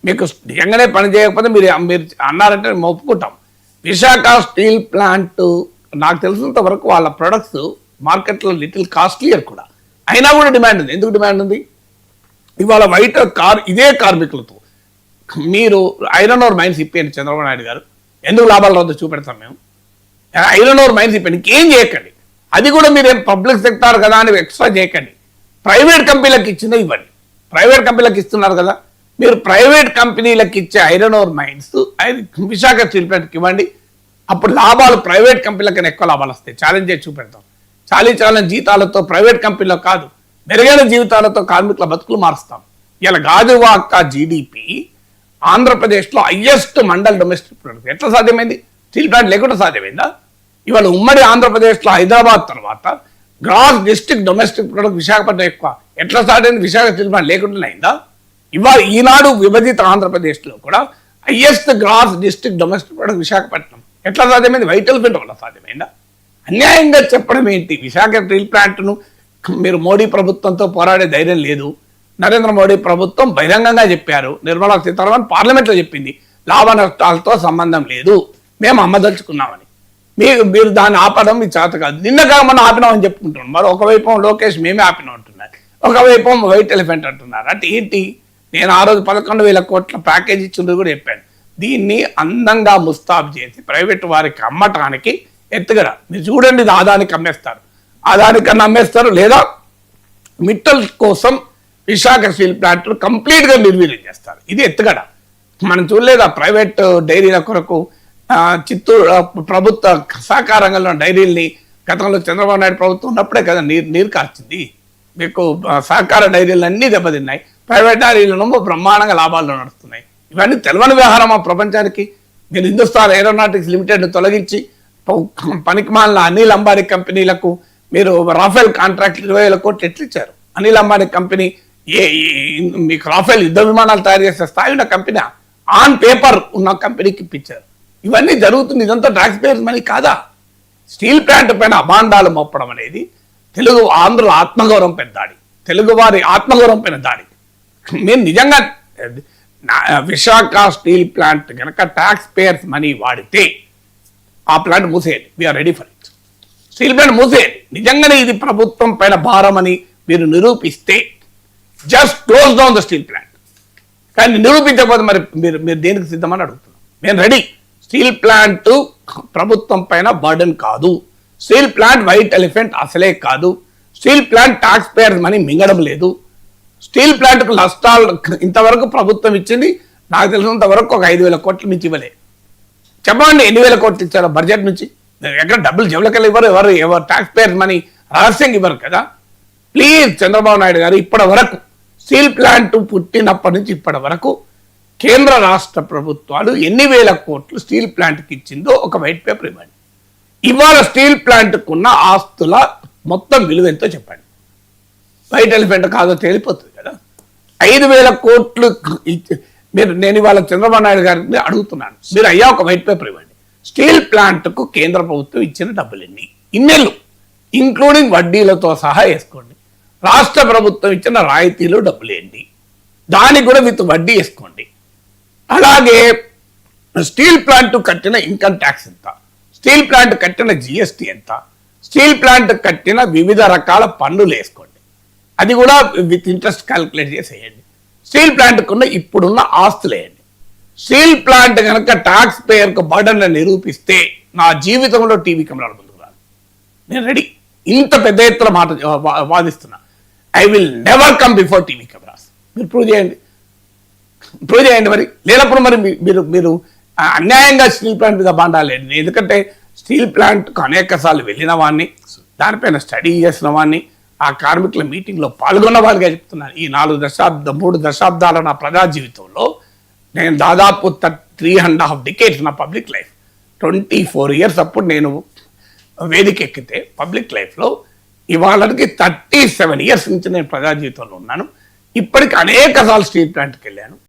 మీకు నిజంగానే పని చేయకపోతే మీరు మీరు అన్నారంటే మేము ఒప్పుకుంటాం. విశాఖ స్టీల్ ప్లాంట్ నాకు తెలిసినంత వరకు వాళ్ళ ప్రొడక్ట్స్ మార్కెట్లో లిటిల్ కాస్ట్లియర్ కూడా, అయినా కూడా డిమాండ్ ఉంది. ఎందుకు డిమాండ్ ఉంది? ఇవాళ వైట్ ఇదే కార్మికులతో మీరు ఐరన్ ఓర్ మైన్స్ ఇప్పండి చంద్రబాబు నాయుడు గారు, ఎందుకు లాభాలు రాదో చూపెడతాం మేము. ఐరన్ ఓర్ మైన్స్ ఇప్పండి, ఇంకేం చేయకండి. అది కూడా మీరేం పబ్లిక్ సెక్టార్ కదా అని ఎక్స్ట్రా చేయకండి. ప్రైవేట్ కంపెనీలకు ఇచ్చిందో ఇవ్వండి. ప్రైవేట్ కంపెనీలకు ఇస్తున్నారు కదా, మీరు ప్రైవేట్ కంపెనీలకు ఇచ్చే iron ore mines Visakha steel ప్లాంట్కి ఇవ్వండి. అప్పుడు లాభాలు ప్రైవేట్ కంపెనీలకైనా ఎక్కువ లాభాలు వస్తాయి. ఛాలెంజ్ చేసి చూపెడతాం. చాలీ జీతాలతో ప్రైవేట్ కంపెనీలో కాదు, మెరుగైన జీవితాలతో కార్మికుల బతుకులు మారుస్తాం. ఇలా గాజువాక జీడిపి ఆంధ్రప్రదేశ్లో హైయెస్ట్ మండల్ డొమెస్టిక్ ప్రొడక్ట్ ఎట్లా సాధ్యమైంది? స్టీల్ ప్లాంట్ లేకుండా సాధ్యమైందా? ఇవాళ ఉమ్మడి ఆంధ్రప్రదేశ్లో హైదరాబాద్ తర్వాత gross district domestic product Visakhapatnam ఎక్కువ. ఎట్లా స్టార్ట్ అయింది? విశాఖ స్టీల్ ప్లాంట్ లేకుండా అయిందా? ఇవాళ ఈనాడు విభజిత ఆంధ్రప్రదేశ్లో కూడా highest gross district domestic product Visakhapatnam. ఎట్లా సాధ్యమైంది? వైట్ ఎలిఫెంట్ వల్ల సాధ్యమైందా? అన్యాయంగా చెప్పడం ఏంటి? విశాఖ స్టీల్ ప్లాంట్ను మీరు మోడీ ప్రభుత్వంతో పోరాడే ధైర్యం లేదు. నరేంద్ర మోడీ ప్రభుత్వం బహిరంగంగా చెప్పారు, నిర్మలా సీతారామన్ పార్లమెంట్లో చెప్పింది, లాభ నష్టాలతో సంబంధం లేదు, మేము అమ్మదలుచుకున్నామని. మీరు దాన్ని ఆపడం మీ చేత కాదు. నిన్నగా మనం ఆపినామని చెప్పుకుంటున్నాం. మరి ఒకవైపు లోకేష్ మేమే ఆపినాం అంటున్నారు, ఒకవైపు వైట్ ఎలిఫెంట్ అంటున్నారు. అంటే ఏంటి? నేను ఆ రోజు 11,000 కోట్ల ప్యాకేజ్ ఇచ్చింది కూడా చెప్పాను. దీన్ని అందంగా ముస్తాబు చేసి ప్రైవేట్ వారికి అమ్మటానికి ఎత్తుగడ. మీరు చూడండి, ఇది ఆదానికి అమ్మేస్తారు, ఆదానికన్నా అమ్మేస్తారు, లేదా మిట్టల్ కోసం విశాఖ స్టీల్ ప్లాంట్ కంప్లీట్గా నిర్వీర్యం చేస్తారు. ఇది ఎత్తుగడ. మనం చూడలేదా ప్రైవేట్ డైరీల కొరకు చిత్తూరు ప్రభుత్వ సహకార రంగంలో డైరీల్ని గతంలో చంద్రబాబు నాయుడు ప్రభుత్వం ఉన్నప్పుడే కదా నీరు కార్చింది. మీకు సహకార డైరీలు అన్నీ దెబ్బతిన్నాయి, ప్రైవేట్ డైరీలను బ్రహ్మాండంగా లాభాల్లో నడుస్తున్నాయి. ఇవన్నీ తెలవని వ్యవహారమా ప్రపంచానికి? మీరు హిందుస్థాన్ ఏరోనాటిక్స్ లిమిటెడ్ను తొలగించి పనికిమాలిన అనిల్ అంబానీ కంపెనీలకు మీరు రాఫెల్ కాంట్రాక్ట్ 20,000 కోట్లు ఎట్లు ఇచ్చారు? అనిల్ అంబానీ కంపెనీ మీకు రాఫెల్ యుద్ధ విమానాలు తయారు చేసే స్థాయి ఉన్న కంపెనీ, ఆన్ పేపర్ ఉన్న కంపెనీకి ఇప్పించారు. ఇవన్నీ జరుగుతుంది. ఇదంతా ట్యాక్స్ పేయర్స్ మనీ కాదా? స్టీల్ ప్లాంట్ పైన అభాండాలు మోపడం అనేది తెలుగు ఆంధ్రుల ఆత్మగౌరవం పైన దాడి, తెలుగు వారి ఆత్మగౌరవం పైన దాడి. మీరు నిజంగా విశాఖ స్టీల్ ప్లాంట్ కనుక ట్యాక్స్ పేయర్స్ మనీ వాడితే ఆ ప్లాంట్ మూసేయండి. We're ready for it. Steel plant మూసేయండి. నిజంగానే ఇది ప్రభుత్వం పైన భారం అని మీరు నిరూపిస్తే just close down the steel plant. కానీ నిరూపించకపోతే మరి మీరు దేనికి సిద్ధమని అడుగుతున్నాం. మేము రెడీ. స్టీల్ ప్లాంట్ ప్రభుత్వం పైన బర్డెన్ కాదు. స్టీల్ ప్లాంట్ వైట్ ఎలిఫెంట్ అసలే కాదు. Steel plant tax payers money మింగడం లేదు. స్టీల్ ప్లాంట్కు నష్టాలు ఇంతవరకు ప్రభుత్వం ఇచ్చింది నాకు తెలిసినంత వరకు ఒక 5,000 కోట్లు మించి ఇవ్వలే. చెప్పండి, ఎన్ని వేల కోట్లు ఇచ్చారో బడ్జెట్ నుంచి? ఎక్కడ డబ్బులు జేబులకెళ్ళి ఇవ్వరు. ఎవరు ట్యాక్స్ పేయర్స్ మనీ రహస్యంగా ఇవ్వరు కదా. ప్లీజ్ చంద్రబాబు నాయుడు గారు, ఇప్పటి వరకు స్టీల్ ప్లాంట్ పుట్టినప్పటి నుంచి ఇప్పటి వరకు కేంద్ర రాష్ట్ర ప్రభుత్వాలు ఎన్ని వేల కోట్లు స్టీల్ ప్లాంట్కి ఇచ్చిందో ఒక వైట్ పేపర్ ఇవ్వండి. ఇవాళ స్టీల్ ప్లాంట్కు ఉన్న ఆస్తుల మొత్తం విలువ ఎంతో చెప్పండి. వైట్ ఎలిఫెంట్ కాదో తేలిపోతుంది కదా. 5,000 కోట్లు నేను ఇవాళ చంద్రబాబు నాయుడు గారిని అడుగుతున్నాను, మీరు అయ్యా ఒక వైట్ పేపర్ ఇవ్వండి. స్టీల్ ప్లాంట్కు కేంద్ర ప్రభుత్వం ఇచ్చిన డబ్బులు ఎన్ని, ఇన్నెళ్ళు, ఇంక్లూడింగ్ వడ్డీలతో సహా వేసుకోండి. రాష్ట్ర ప్రభుత్వం ఇచ్చిన రాయితీలు డబ్బులు ఏంటి, దానికి కూడా విత్ వడ్డీ వేసుకోండి. అలాగే స్టీల్ ప్లాంట్ కట్టిన ఇన్కమ్ ట్యాక్స్ ఎంత, స్టీల్ ప్లాంట్ కట్టిన జిఎస్టీ ఎంత, స్టీల్ ప్లాంట్ కట్టిన వివిధ రకాల పన్నులు వేసుకోండి. అది కూడా విత్ ఇంట్రెస్ట్ క్యాల్కులేట్ చేసేయండి. స్టీల్ ప్లాంట్కున్న ఇప్పుడున్న ఆస్తులు వేయండి. స్టీల్ ప్లాంట్ కనుక ట్యాక్స్ పేయర్కు బర్డన్ నిరూపిస్తే నా జీవితంలో టీవీ కెమెరాల ముందుకు రాదు. నేను రెడీ. ఇంత పెద్ద ఎత్తున వాదిస్తున్నా. I will never come before TV cameras. మీరు ప్రూవ్ చేయండి, ప్రూవ్ చేయండి. మరి లేనప్పుడు మరి మీరు అన్యాయంగా స్టీల్ ప్లాంట్ మీద బాండాలేండి. ఎందుకంటే స్టీల్ ప్లాంట్కు అనేక సార్లు వెళ్ళిన వాడిని, దానిపైన స్టడీ చేసిన వాడిని, ఆ కార్మికుల మీటింగ్లో పాల్గొన్న వాళ్ళుగా చెప్తున్నాను. ఈ 3 దశాబ్దాల నా ప్రజా జీవితంలో నేను దాదాపు 3.5 decades నా పబ్లిక్ లైఫ్, 24 years అప్పుడు నేను వేదిక ఎక్కితే పబ్లిక్ లైఫ్లో, ఇవాళకి 37 years నుంచి నేను ప్రజా జీవితంలో ఉన్నాను. ఇప్పటికి అనేక సార్లు స్టీల్ ప్లాంట్కి వెళ్ళాను.